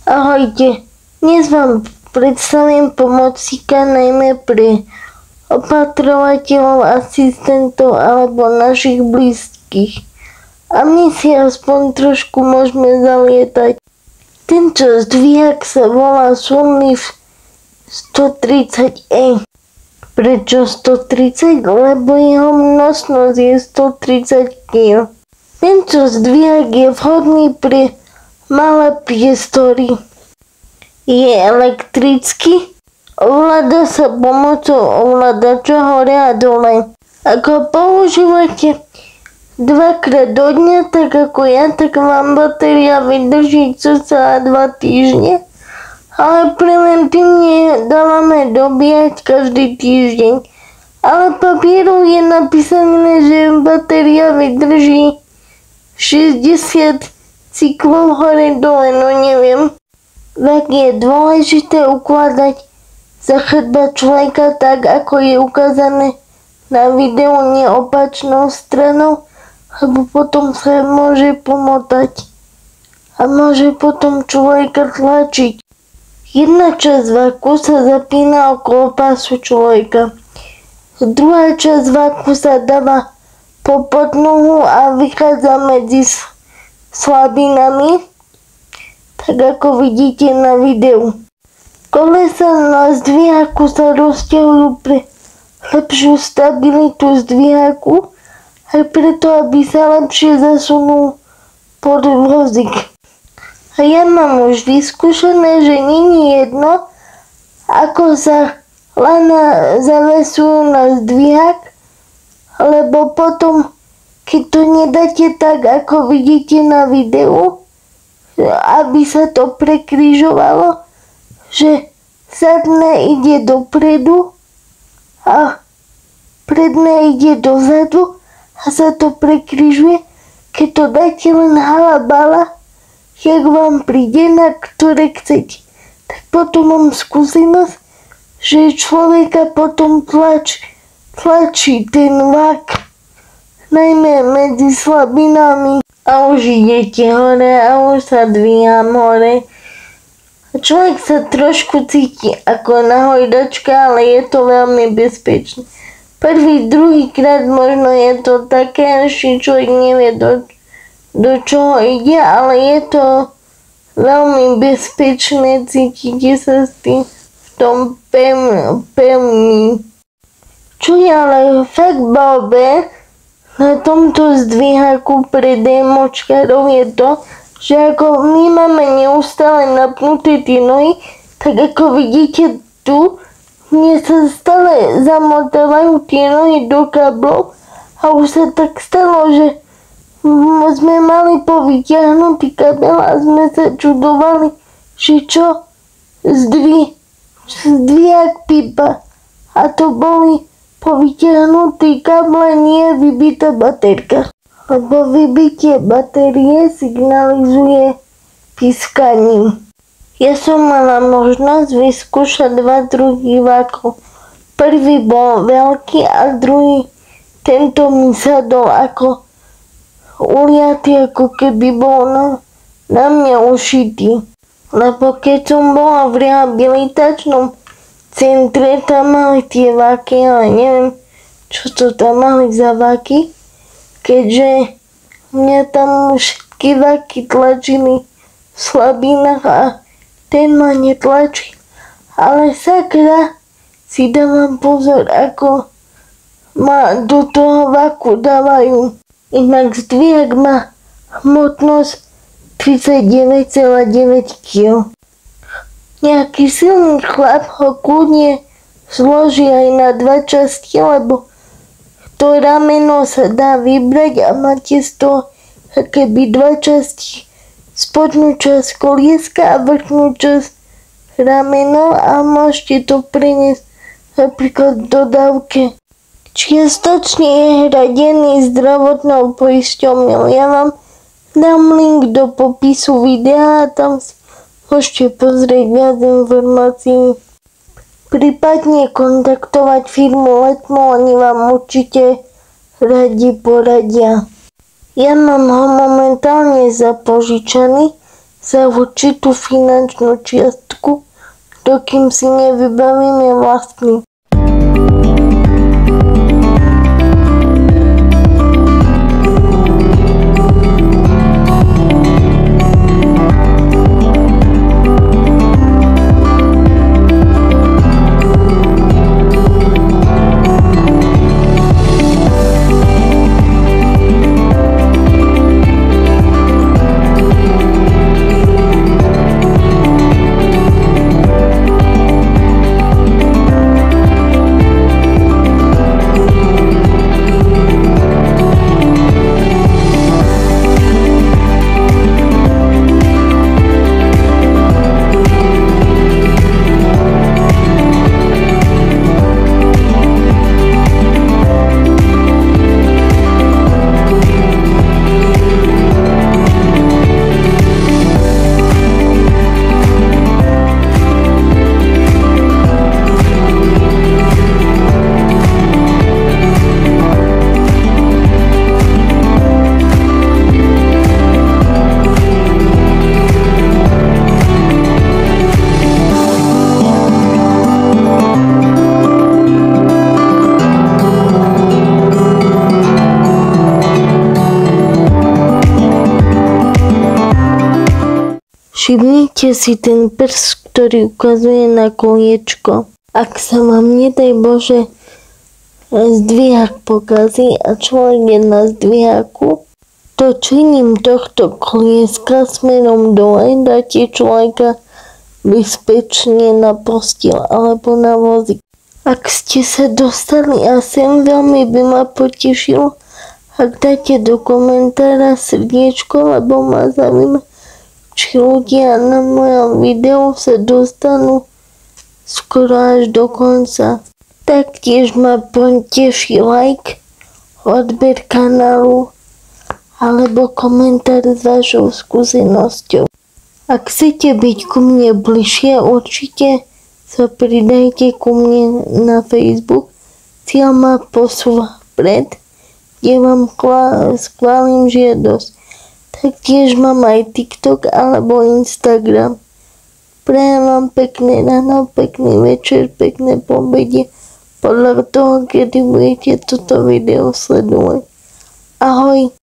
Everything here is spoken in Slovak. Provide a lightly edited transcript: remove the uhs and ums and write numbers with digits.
Ahojte, dnes vám predstavím pomocníka najmä pre opatrovateľov, asistentov alebo našich blízkych. A my si aspoň trošku môžeme zalietať. Tento zdvihák sa volá Sunlift 130E. Prečo 130? Lebo jeho nosnosť je 130 kg. Tento zdvihák je vhodný pre malé priestory. Je elektrický, ovláda sa pomocou ovládača hore a dole. Ak ho používate dvakrát do dňa, tak ako ja, tak vám batéria vydrží cca 2 týždne. Ale preventívne dávame dobíjať každý týždeň. Ale papieru je napísané, že batéria vydrží 60 cyklov hore dole, no neviem. Tak je dôležité ukladať za chrbát človeka tak, ako je ukázané na videu, nie opačnou stranou, lebo potom sa môže pomotať a môže potom človeka tlačiť. Jedna časť vaku sa zapína okolo pásu človeka. Druhá časť vaku sa dáva po podnohu a vychádza medzi slabinami, tak ako vidíte na videu. Kolesa na zdviháku sa rozťahujú pre lepšiu stabilitu zdviháku aj preto, aby sa lepšie zasunul pod vozík. A ja mám už vyskúšané, že není jedno, ako sa lana zavesujú na zdvihák, lebo potom, keď to nedáte tak, ako vidíte na videu, aby sa to prekrižovalo, že zadné ide dopredu a predné ide dozadu a sa to prekrižuje, keď to dáte len halabala, jak vám príde, na ktoré chcete. Tak potom mám skúsenosť, že človeka potom tlačí ten vlak, najmä medzi slabinami. A už idete hore a už sa dvíham hore. Človek sa trošku cíti ako na hojdačka, ale je to veľmi bezpečné. Prvý, druhýkrát možno je to také, že človek nevie do čoho ide, ale je to veľmi bezpečné, cítite sa s tým v tom pevný. Čo je ale fakt blbé na tomto zdviháku pre démočkárov je to, že ako my máme neustále napnuté tie nohy, tak ako vidíte tu, mne sa stále zamotávajú tie nohy do kablov a už sa tak stalo, že sme mali povytiahnutý kabel a sme sa čudovali, že čo zdvihák pípa. A to boli povytiahnutý kable, nie vybitá baterka. Lebo vybitie batérie signalizuje pískaním. Ja som mala možnosť vyskúšať 2 druhy vakov. Prvý bol veľký a druhý, tento mi sadol ako uliatý, ako keby bol na mňa ušitý. Lebo keď som bola v rehabilitačnom centre, tam mali tie vaky, ale neviem, čo to tam mali za vaky, keďže mňa tam všetky vaky tlačili v slabinách a ten ma netlačí. Ale sakra, si dávam pozor, ako ma do toho vaku dávajú. Inak zdvihák má hmotnosť 39,9 kg. Nejaký silný chlap ho kľudne zloží aj na 2 časti, lebo to rameno sa dá vybrať a máte z toho keby 2 časti. Spodnú časť kolieska a vrchnú časť rameno a môžete to preniesť napríklad v dodávke. Čiastočne je hradený zdravotnou poisťovňou. Ja vám dám link do popisu videa a tam môžete pozrieť viac informácií. Prípadne kontaktovať firmu Letmo, oni vám určite radi poradia. Ja mám ho momentálne zapožičaný za určitú finančnú čiastku, dokým si nevybavíme vlastný. Všimnite si ten prst, ktorý ukazuje na koliečko. Ak sa vám, nedaj Bože, zdvihák pokazí a človek je na zdviháku, točením tohto kolieska smerom dole dáte človeka bezpečne na posteľ alebo na vozík. Ak ste sa dostali a sem, veľmi by ma potešilo, ak dáte do komentára srdiečko, lebo ma zaujíma, či ľudia na mojom videu sa dostanú skoro až do konca. Taktiež ma poteší like, odber kanálu alebo komentár s vašou skúsenosťou. Ak chcete byť ku mne bližšie, určite sa pridajte ku mne na Facebook. Cieľ ma posúva vpred, kde vám schválim žiadosť. Taktiež mám aj TikTok alebo Instagram. Prajem vám pekné ráno, pekný večer, pekné poobede, podľa toho, kedy budete toto video sledovať. Ahoj!